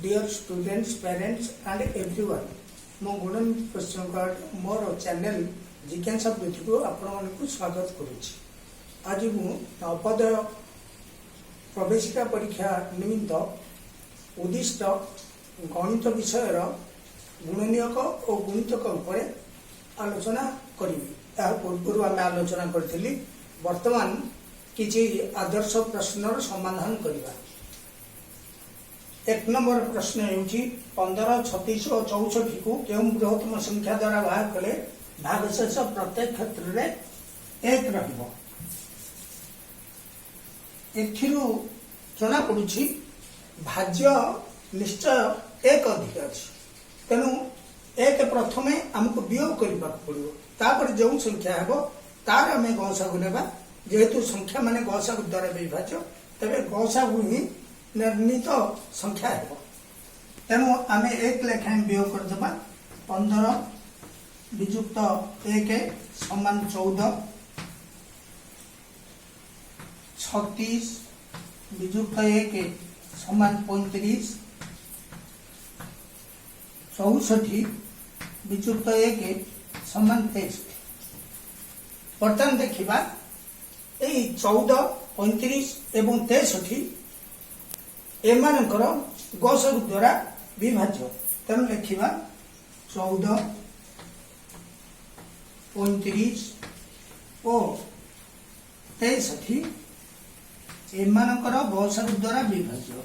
Dear students parents and everyone मो गुणन कृष्णगढ़ मोर channel जिज्ञासा बुद्धि को आपण को स्वागत करुच्ची। आज मु नवोदय प्रवेशिका परीक्षा निमित्त उद्दिष्ट गणित विषय गुणनीयक और गुणितक उपर आलोचना करी। पूर्व आम आलोचना करी वर्तमान किसी आदर्श प्रश्नर समाधान करवा। एक नंबर प्रश्न होउची 15, 36 और 64 को केउं बृहत्तम संख्या द्वारा भाग कले भागशेष प्रत्येक क्षेत्र में एक रहिबो। एथिरु जना पडुची भाज्य निश्चय एक अधिक अछि, तेनु एक प्रथमे हमको वियोग करबा पड़िबो। तापर जो संख्या हेबो तार आमे गसागु नेबा। जेहेतु संख्या माने गसागु द्वारा विभाज्य, तबे गसागु ही निर्णीत संख्या है। तेणु आम एक लेखाएं वियोग करदे। 15 विजुक्त 1 समान 14, 36 विजुक्त 1 समान 35, 64 विजुक्त 1 समान 63। बर्तमान देखा 14, 35 एवं 63 एमानकर गसागु द्वारा विभाज्य। तेणु लिखा 14, 35 और 63 एमानकर गसागु द्वारा विभाज्य।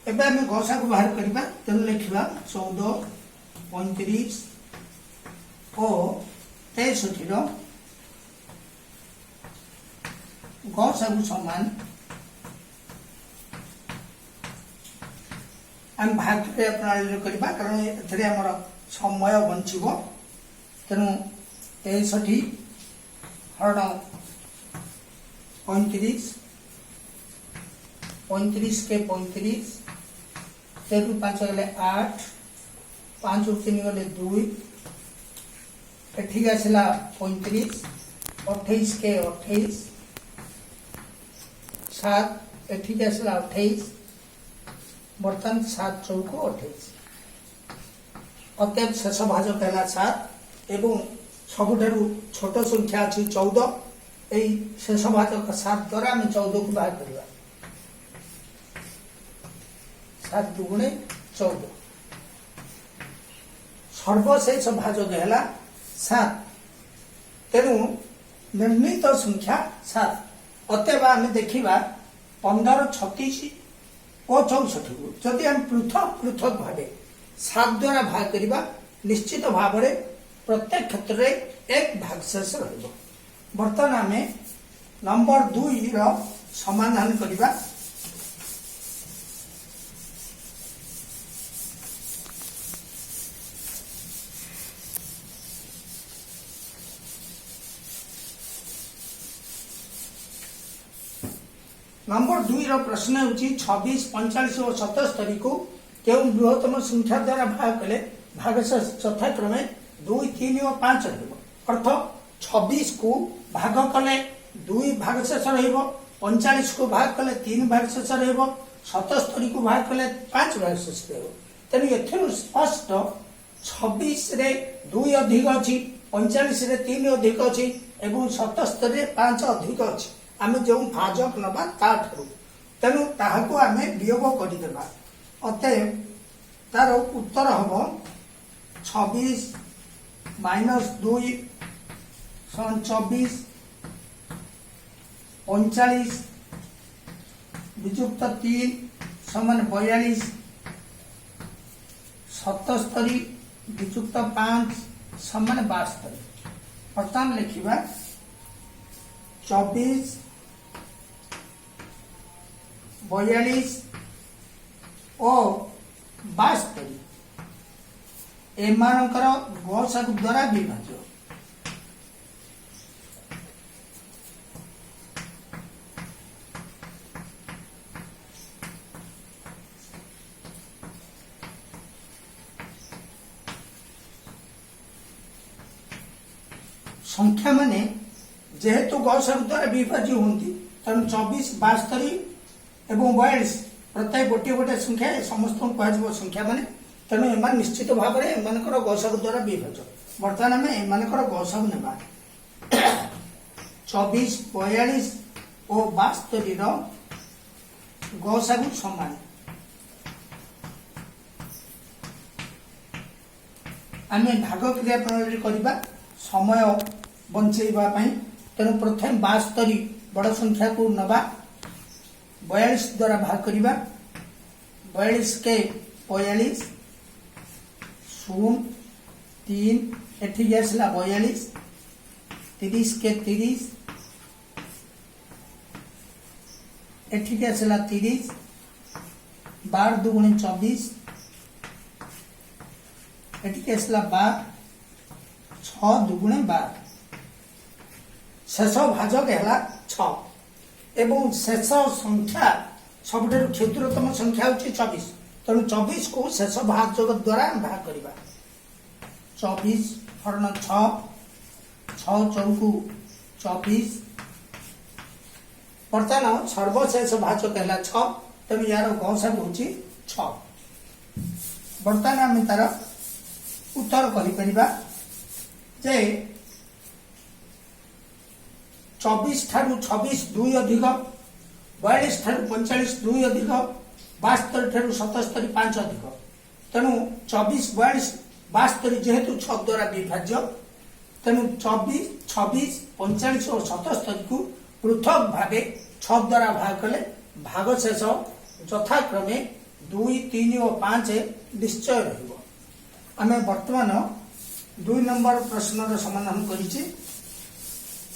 एबे आम गसा को बाहर करबा। तेणु लिखा 14, 35 और 63 गसागु समान आम भाग प्रणाली करबा, कारण एथरे हमर समय बंचिबो। तेणु 63 हरण 35, 35 के 35, 13 5 गले 8, 5 3 गले 2, एठी आसला 35, 28 के 28, 7 एठी आसला 28, बर्तन 7 चौको 28। अतएव शेष भाजक है 7 एवं सबुठारु छोट संख्या अच्छी 14। यही शेष भाजक 7 द्वारा आम 14 को बाहर करवा। 7 दुगुणे 14, सर्वशेष भाजक है 7। तेणु निर्णीत संख्या 7। अतएव आम देखा 15, 36 और 64 को जदि आम पृथक पृथक भाव 7 द्वारा भाग करवा, निश्चित भाव में प्रत्येक क्षेत्र में एक भागशेष रहिबो। बर्तमान आम नंबर 2 रो समाधान करवा। नंबर 2 रो प्रश्न होची 26, 45 और 77 को केउं बृहत्तम संख्या द्वारा भाग कले भागशेष यथाक्रमे 2, 3 और 5 रहइबो। अर्थ 26 को भाग कले 2 भागशेष रहइबो, 45 को भाग कले 3 भागशेष रहइबो, 77 को भाग कले 5 भागशेष रहइबो। तेनु एथनु स्पष्ट 26 रे 2 अधिक अछि, 45 रे 3 अधिक अछि एवं 77 रे 5 अधिक अछि। आम जो भाजक नबा ताठू, तेणु ताहाको आमे वियोग करदेबा। अतएव तार उत्तर हम 26 - 2 = 24, 45 विजुक्त 3 समान 42, 77 विजुक्त 5 समान 72। बर्तमान लिखा 24, 42 और 72 एमानकर गसागु द्वारा विभाज्य। संख्या माने जेहेतु गौसर द्वारा विभाज्य होती तेणु 24 72 एवं 42 प्रत्येक गोटे गोटे संख्या समस्त कह संख्या माने तेणु एम निश्चित भाव में एम गौसर द्वारा विभाज्य। बर्तमान आम एम गौसर नेबा 24 42 और 72 गौसागु समान आम भाग क्रिया प्रणाली करवा समय बंचेबा तेणु प्रथम 72 बड़ संख्या को नवा 42 द्वारा भाग करवा 42 के 45 शून्य 3 एठी आसला 42 30 के 30 एठी आसला 30 12 दुगुणे 24 एठी आसला 12 6 दुगुणे 12 शेष भाजक है 6 एवं शेष संख्या सब क्षुद्रतम संख्या होची 24 तेणु 24 को शेष भाजक द्वारा भाग करवा 24 हरण 6 6 चौकु 24 बर्तमान सर्वशेष भाजक है 6 तेणु यार गौसागु होची 6। बर्तमान आम तार उत्तर करिपरिबा जे 24 ठारू 26 2 अधिक 42 ठारू 45 2 अधिक 72 ठारू 77 5 अधिक तेणु 24 42 72 जेहेतु 6 द्वारा विभाज्य तेणु 24 26 45 और 77 को पृथक भावे 6 द्वारा भाग कले भाग शेष यथाक्रमे 2 3 और 5 निश्चय रहिबो। आमे वर्तमान 2 नंबर प्रश्न समाधान करिछि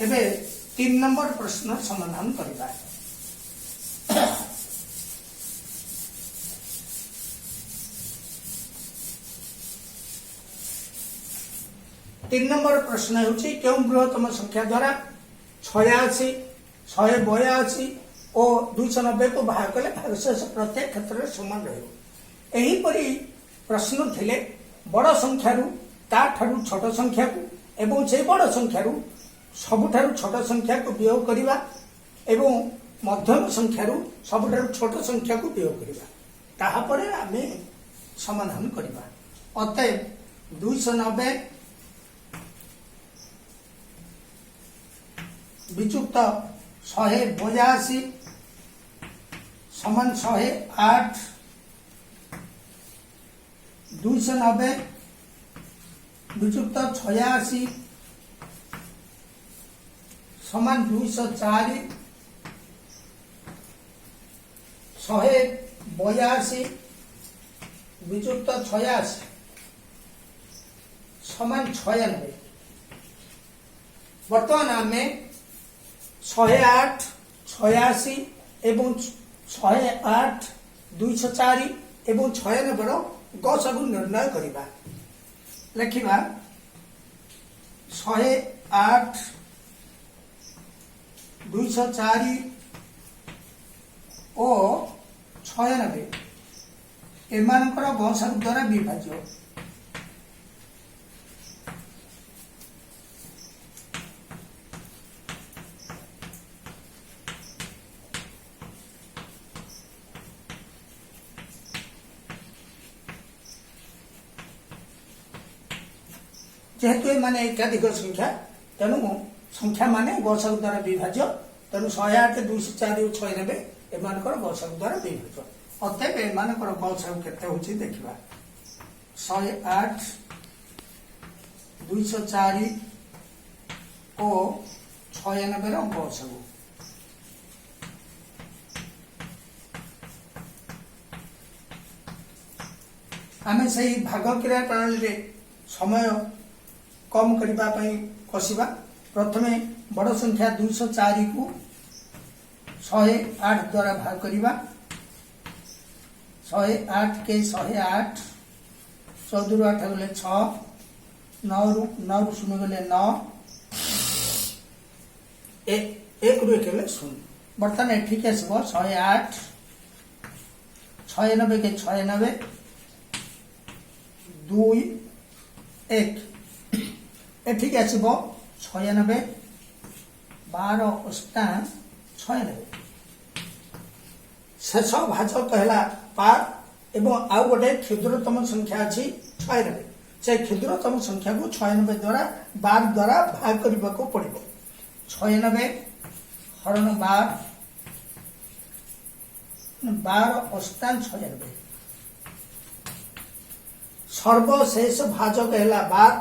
एबे 3 नंबर प्रश्न समाधान करबा। 3 नंबर प्रश्न होछि केउ बृहत्तम संख्या द्वारा 86 182 और 290 को भाग कले भागशेष प्रत्येक क्षेत्र में समान रहिबो। एही परि प्रश्न थिले बड़ संख्या ता ठारू छोट संख्या को एवं से बड़ संख्या सबुठारु छोट संख्या को वियोग करवा एवं मध्यम संख्या सबुठारु छोट संख्या को वियोग करवा ताहापरे आमे समाधान करवा। अतएव 290 विजुक्त 182 समान 108 290 विजुक्त 86 समान 204 182 विजुक्त 86 समान 96। वर्तमान आम 108 86 एवं 108 204 एवं 96 गौसागु निर्णय करवा। लिखा 108 204 और 96 एमानकर गौसागु द्वारा विभाज्य। जेहेतु माने एकाधिक संख्या तेणु संख्या माने गौसागु द्वारा विभाज्य तेणु 108 204 और 96 एमानकर गौसागु द्वारा विभाज्य। अतएव एमानकर गौसागु केते होछि देखिबा 108 204 और 96 रो गौसागु आमे सही भाग क्रिया प्रणाली रे समय कम करबा पई कसिबा। प्रथमे बड़ संख्या 204 को 108 द्वारा भाग करबा 108 के 108 14 8 गले 6 9 9 शून्य गले 9 एक रु एक गले 0। बर्तमान एठी के आसबो 108 96 के 96 2 1 एठी के आसबो 96 12 अष्टा 96 शेष भाजक है 12 एवं आउ गोटे क्षुद्रतम संख्या अच्छी 96 से क्षुद्रतम संख्या को 96 द्वारा 12 द्वारा भाग करने को पड़ो 96 हरण 12 12 अष्टा 96 सर्वशेष भाजक है 12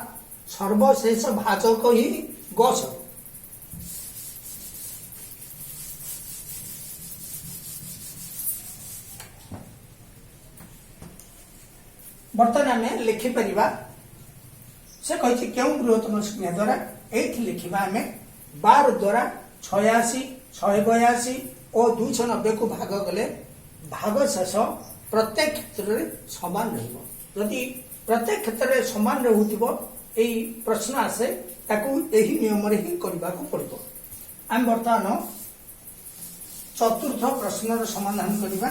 सर्वशेष भाजक ही गस बर्तमान आम लिखिपर से कही क्यों बृहत्तम संख्या द्वारा ये लिखा आम 12 द्वारा 86 182 और 290 को भाग कले भाग शेष प्रत्येक क्षेत्र में समान रही प्रत्येक क्षेत्र में समान रोथो यही प्रश्न आसे यही नियम ही करने को पड़ो आम बर्तमान चतुर्थ प्रश्न समाधान करवा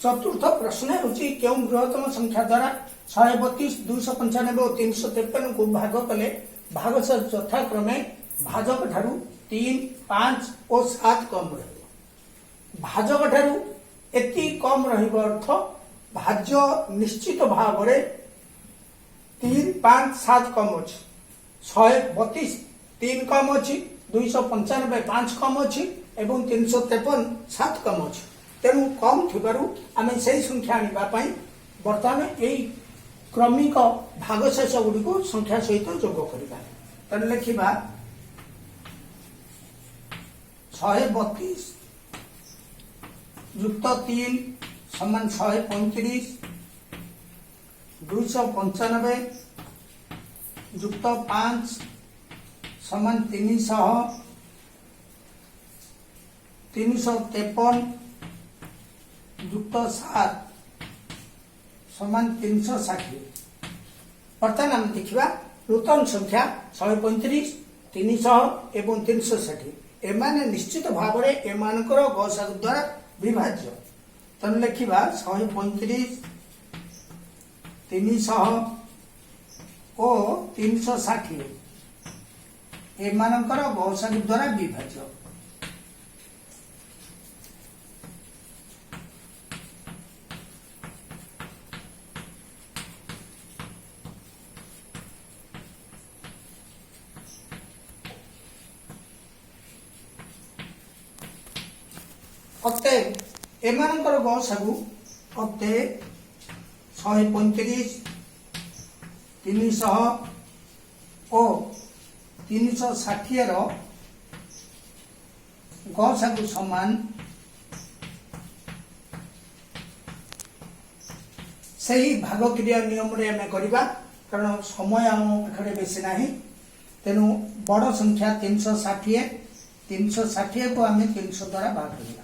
चतुर्थ प्रश्न होची क्यों बृहत्तम संख्या द्वारा 132 295 और 353 को भाग कले भाग से यथाक्रमे भाजक ठारू 3 5 और 7 कम रहिबो भाजक ठारू एति कम रहिबो अर्थ भाज्य निश्चित भाव में 3 5 7 कम अछि 132 3 कम अछि 295 5 कम अछि एवं 353 7 कम अछि तेणु कम थिबारु आमे से संख्या आने बर्तमान यही क्रमिक भागशेष गुड़ी को संख्या सहित जोग करवा तेणु लिखा 132 युक्त 3 समान 135 295 युक्त 5 समान 300 353 युक्त 7 समान 360 बर्तमान आम देखा नूतन संख्या 135 300 एवं 360 एमाने निश्चित भाव में एमानकर गसागु द्वारा विभाज्य तेणु लिखा 135 300 और 360 एमानकर गसागु द्वारा विभाज्य अतएव एमानकर गसागु अतएव 135 300 और 360 गसागु समान से ही भाग क्रिया नियम रे आम करवा कारण समय आम पाखे बेसी ना तेणु बड़ संख्या 360 को आम 300 द्वारा भाग करवा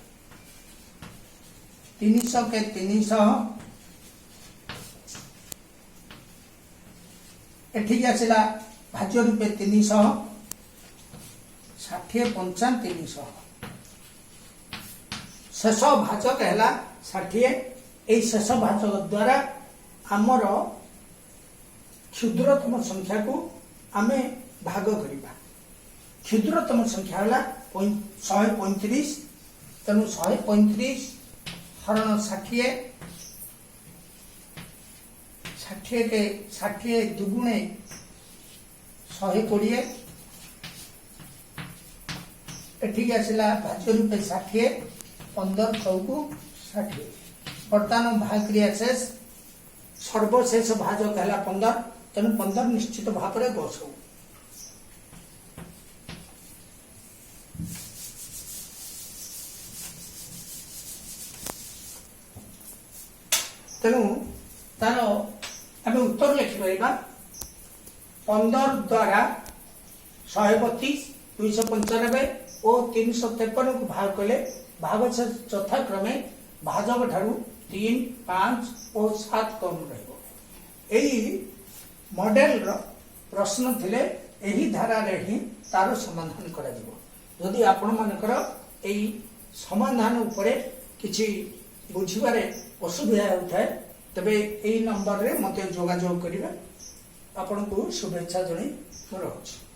300 के 300 एठिक आसला भाज्य रूपे 300 60 पंचान 300 शेष भाजक है 60 यही शेष भाजक द्वारा आमर क्षुद्रतम संख्या को आम भाग करवा क्षुद्रतम संख्या है 135 तेणु 135 हरण 60 के 60 दुगुणे 120 एठिक आसला भाज्य रूपे 60 15 चौकु 60 बर्तमान भाग क्रिया शेष सर्वशेष भाजक है 15 तेणु 15 निश्चित भाव में गसौ तेणु तार आम उत्तर लिखिपर 15 द्वारा 132 295 और 353 को भाग कले भाग से यथाक्रमे भाजक ठारू 3 5 और 7 कम रही मॉडेल प्रश्न थिले एही धारा रे ही तार समाधान करा जिवो। यदि आपण मानकर एई समाधान उपरे किछि बुझिबारे असुविधा होता है तबे एई नंबर रे मते जोगाजोग करिवे। आपन को शुभेच्छा जणै रहुछि।